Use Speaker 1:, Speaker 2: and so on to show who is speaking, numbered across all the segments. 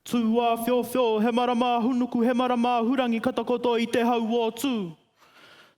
Speaker 1: Tū whio whio, he marama hunuku, he marama hurangi katakoto I te hau o tū.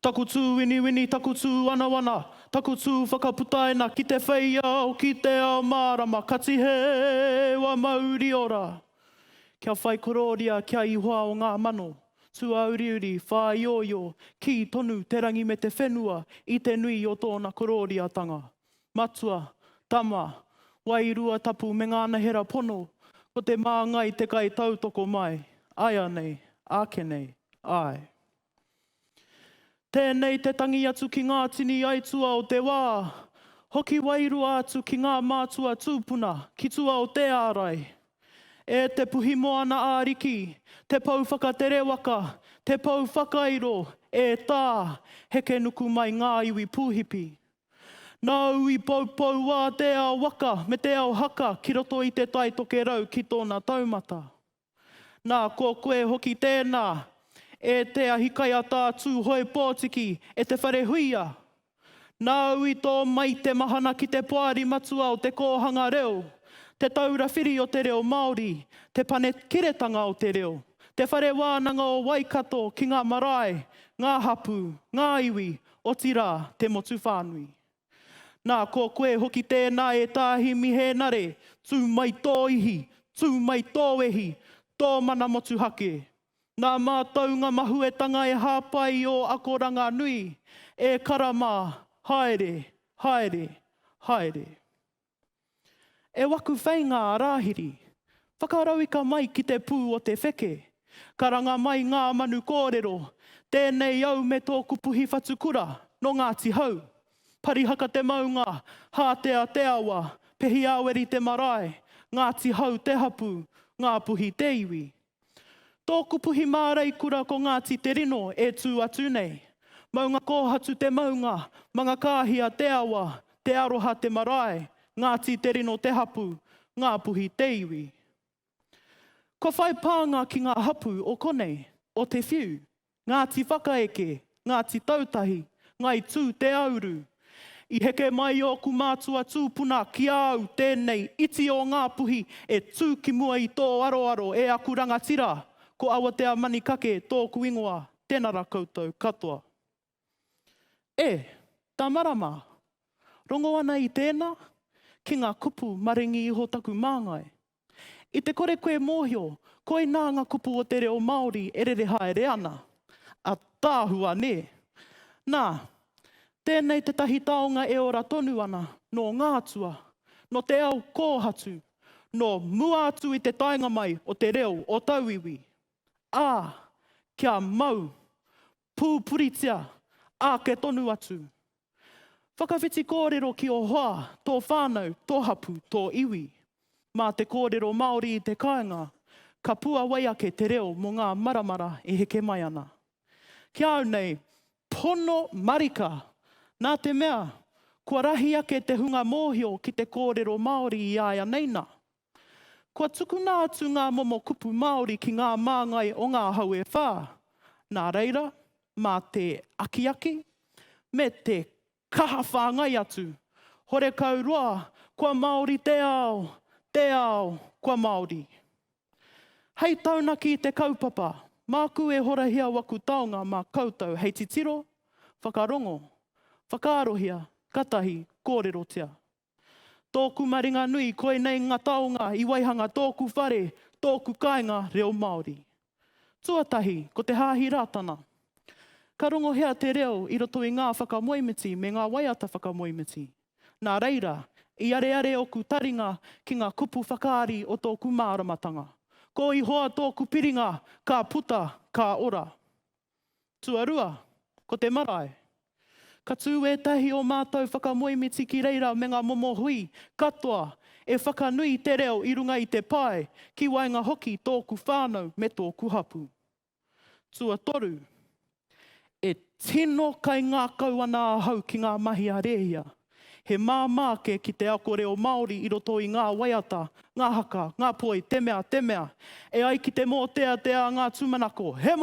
Speaker 1: Taku tū wini wini, taku tū wana wana, taku tū whakaputaina ki te whaia o ki te ao marama, kati he wa mauri ora. Kia whai kororia kia ihoa o ngā mano, tū auri uri, whai ioio, ki tonu te rangi me te whenua, I te nui o tōna kororiatanga. Matua, tama, wairua tapu me ngāna hera pono, ko te māngai te kai tautoko mai, aia nei, ake nei, ai. Tēnei te tangi atu ki ngā tini aitua o te wā, hoki wairua atu ki ngā mātua tūpuna, ki tua o te ārai. E te puhi moana āriki, te pau whakatere waka, te pau whakairo, e tā, heke nuku mai ngā iwi pūhipi. Nā ui paupau wā te ao waka, me te ao haka, ki roto I te tai Tokerau ki tōna taumata. Nā, ko koe hoki tēnā, e te ahikai a tātū hoi pōtiki, e te whare huia. Nā ui tō mai te mahana ki te poari matua o te kōhanga reo, te taura whiri o te reo Māori, te pane kiretanga o te reo, te whare wānanga o Waikato ki ngā marae, ngā hapu, ngā iwi, o tira te motu whānui. Nā, ko koe hoki tēnā e tā Himi Henare, tū mai tō ihi, tū mai tō ehi, tō mana motu hake. Nā mātou ngā mahuetanga e hāpai o akoranga nui, e karama, haere, haere, haere. E waku whai ngā rāhiri, whakarauika mai ki te pū o te wheke, karanga mai ngā manu kōrero, tēnei au me tōku puhi whatukura, no Ngati hau. Parihaka te maunga, hātea te awa, pehi aweri te marae, Ngati hau te hapu, ngā puhi te iwi. Tōku puhi mārei kura ko Ngati te rino e tū atu nei. Maunga kōhatu te maunga, manga kāhia te awa, te aroha te marae, Ngati te rino te hapu, ngā puhi te iwi. Ko whai pānga ki ngā hapu o konei, o te whiu, Ngati whakaeke, Ngati tautahi, ngai tū te auru. I heke mai o ku mātua tūpuna ki au tēnei iti o ngā puhi e tū ki mua I tō aroaro e aku rangatira. Ko Awatea mani Kake tōku ingoa, tēnara koutou katoa. E, tā marama, rongo ana I tēnā, ki ngā kupu maringi iho taku māngai. I te kore koe mōhio, koe nā ngā kupu o te reo Māori e rere haere ana. A tāhua ne. Nā, tēnei te tahi taonga e ora tonu ana, no ngātua, no te au kōhatu, no mua atu I te tainga mai o te reo o tauiwi. Ā, kia mau, pūpuritia, ake tonu atu. Whakawhiti kōrero ki o hoa, tō whānau, tō hapu, tō iwi. Mā te kōrero Māori I te kāinga, ka pua wai ake te reo mō ngā maramara e heke mai ana. Kia au nei, pono marika, nā te mea, kua rahi ake te hunga mōhio ki te kōrero Māori I aia neina. Kua tukuna atu ngā momo kupu Māori ki ngā māngai o ngā hau e whā. Nā reira, mā te akiaki, me te kaha whāngai atu. Hore kau roa, kua Māori te ao, kua Māori. Hei taunaki I te kaupapa, māku e horahia waku taonga mā koutou hei titiro, whakarongo, whakaarohia, katahi, kōrerotia. Tōku maringa nui koe nei ngā taonga I waihanga tōku whare, tōku kāinga reo Māori. Tuatahi, ko te hāhi rātana. Ka rongo hea te reo I roto I ngā whakamoimiti me ngā waiata whakamoimiti. Nā reira, I are oku taringa ki ngā kupu whakaari o tōku māramatanga. Ko I hoa tōku piringa, ka puta, ka ora. Tuarua, ko te marae. Ka tū etahi o mātou whakamoimiti ki reira me ngā momo hui, katoa, e whakanui te reo I runga I te pai, ki wainga hoki tōku whānau me tōku hapu. Tua toru, e tino kai ngā kauana ahau ki ngā mahi a rehia. He māmāke ki te ako reo Māori I roto I ngā waiata, ngā haka, ngā poi, te mea, e ai ki te mōtea ngā tūmanako. He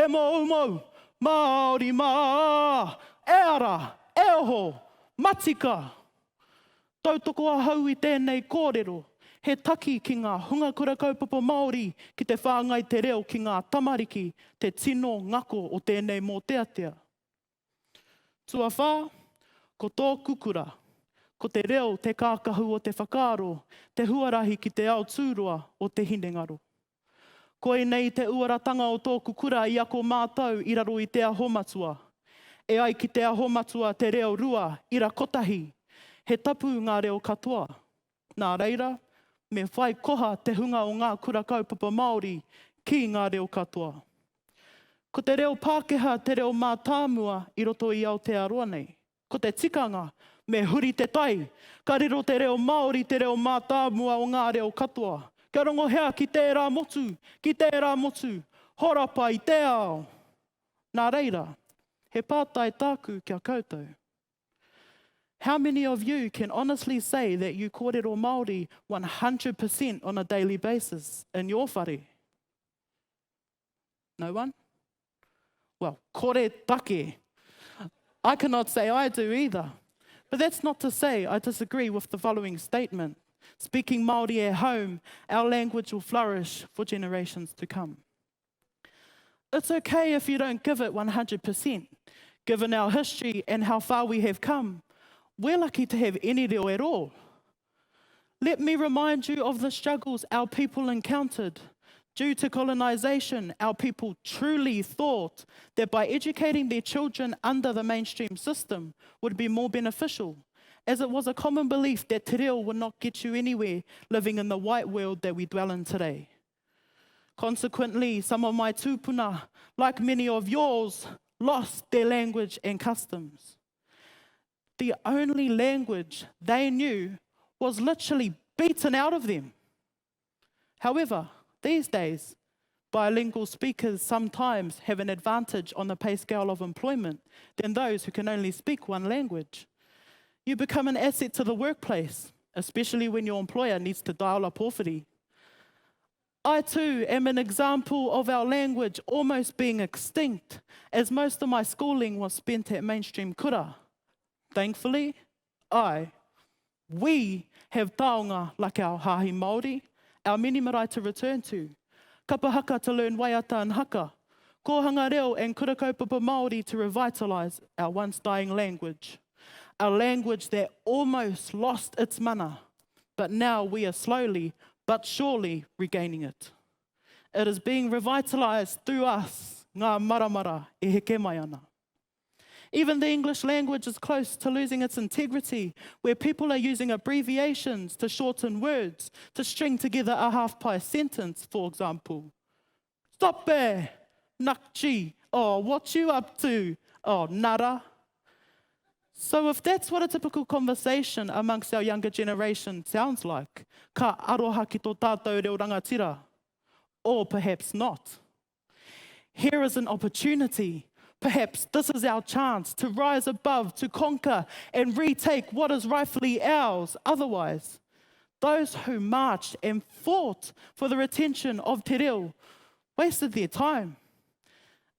Speaker 1: mau, Māori mā, e ara, e oho, matika. Tautoko a hau I tēnei kōrero, He taki ki ngā hunga kura kaupapa Māori ki te whāngai te reo ki ngā tamariki, te tino ngako o tēnei mō teatea. Tua whā, ko tō kukura, ko te reo te kākahu o te whakaaro, te huarahi ki te ao tūroa o te hinengaro. Koe nei te uaratanga o tō kukura i ako mātau i raro i te aho matua. E ai ki te aho matua te reo rua, ira kotahi, he tapu ngā reo katoa. Nā reira, me whai koha te hunga o ngā kura kaupapa Māori ki ngā reo katoa. Ko te reo Pākehā, te reo mātāmua i roto i Aotearoa nei. Ko te tikanga, me huri te tai, ka riro te reo Māori, te reo mātāmua o ngā reo katoa. Kia rongo hea ki tērā motu, horapa i te ao. Nā reira, he pātai tāku kia koutou. How many of you can honestly say that you kōrero Māori 100% on a daily basis in your whare? No one? Well, kore take. I cannot say I do either. But that's not to say I disagree with the following statement. Speaking Māori at home, our language will flourish for generations to come. It's okay if you don't give it 100%. Given our history and how far we have come, we're lucky to have any reo at all. Let me remind you of the struggles our people encountered. Due to colonisation, our people truly thought that by educating their children under the mainstream system would be more beneficial, as it was a common belief that te reo would not get you anywhere living in the white world that we dwell in today. Consequently, some of my tūpuna, like many of yours, lost their language and customs. The only language they knew was literally beaten out of them. However, these days, bilingual speakers sometimes have an advantage on the pay scale of employment than those who can only speak one language. You become an asset to the workplace, especially when your employer needs to dial up awhiri. I too am an example of our language almost being extinct, as most of my schooling was spent at mainstream kura. Thankfully, we have taonga like our hahi Māori, our mini marae to return to, kapahaka to learn waiata and haka, kohanga reo and kura kaupapa Māori to revitalise our once dying language. A language that almost lost its mana, but now we are slowly but surely regaining it. It is being revitalised through us, ngā maramara e heke mai ana. Even the English language is close to losing its integrity, where people are using abbreviations to shorten words, to string together a half-pie sentence, for example. Stop there, nakchi. Oh, what you up to? Oh, nara. So if that's what a typical conversation amongst our younger generation sounds like, ka aroha ki tō tātou reo rangatira, or perhaps not. Here is an opportunity. Perhaps this is our chance to rise above, to conquer and retake what is rightfully ours. Otherwise, those who marched and fought for the retention of te reo wasted their time.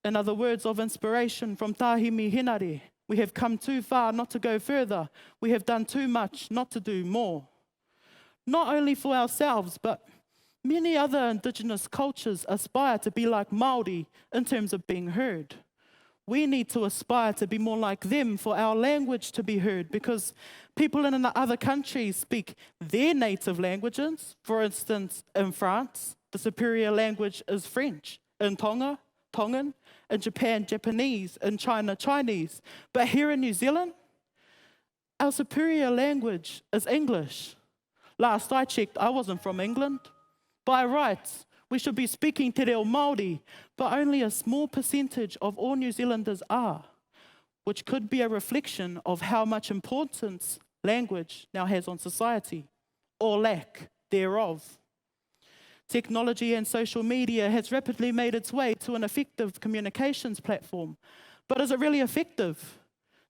Speaker 1: In other words of inspiration from Himi Henare, we have come too far not to go further. We have done too much not to do more. Not only for ourselves, but many other indigenous cultures aspire to be like Māori in terms of being heard. We need to aspire to be more like them for our language to be heard, because people in other countries speak their native languages. For instance, in France, the superior language is French. In Tonga, Tongan. In Japan, Japanese. In China, Chinese. But here in New Zealand, our superior language is English. Last I checked, I wasn't from England. By rights, we should be speaking te reo Māori, but only a small percentage of all New Zealanders are, which could be a reflection of how much importance language now has on society, or lack thereof. Technology and social media has rapidly made its way to an effective communications platform. But is it really effective?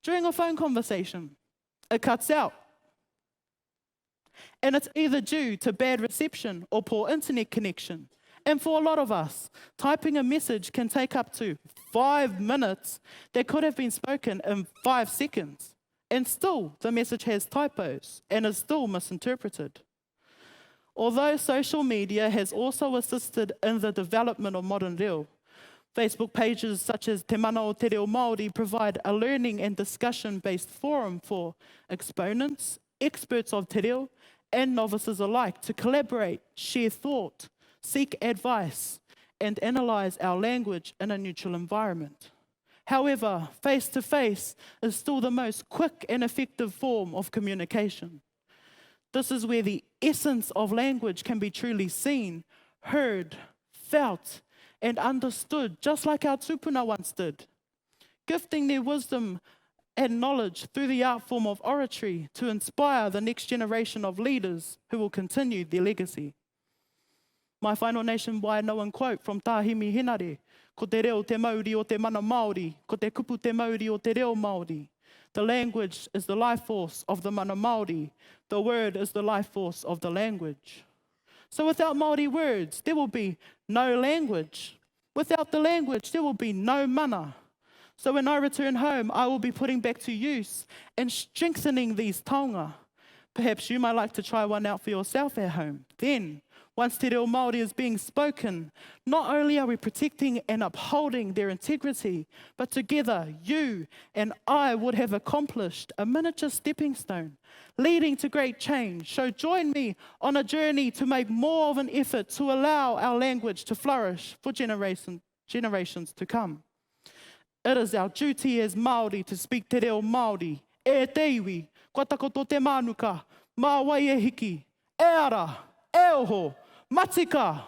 Speaker 1: During a phone conversation, it cuts out. And it's either due to bad reception or poor internet connection. And for a lot of us, typing a message can take up to 5 minutes that could have been spoken in 5 seconds. And still, the message has typos and is still misinterpreted. Although social media has also assisted in the development of modern reo, Facebook pages such as Te Mana o Te Reo Māori provide a learning and discussion-based forum for exponents, experts of te reo, and novices alike to collaborate, share thought, seek advice, and analyse our language in a neutral environment. However, face-to-face is still the most quick and effective form of communication. This is where the essence of language can be truly seen, heard, felt, and understood, just like our tupuna once did, gifting their wisdom and knowledge through the art form of oratory to inspire the next generation of leaders who will continue their legacy. My final nation-wide known quote from tā Himi Henare, ko te reo te mauri o te mana Māori, ko te kupu te mauri o te reo Māori. The language is the life force of the mana Māori. The word is the life force of the language. So without Māori words, there will be no language. Without the language, there will be no mana. So when I return home, I will be putting back to use and strengthening these taonga. Perhaps you might like to try one out for yourself at home. Then, once te reo Māori is being spoken, not only are we protecting and upholding their integrity, but together, you and I would have accomplished a miniature stepping stone, leading to great change. So join me on a journey to make more of an effort to allow our language to flourish for generations to come. It is our duty as Māori to speak te reo Māori. E te iwi, kua takoto te manuka, mā wai e hiki, e ara, e oho, matika.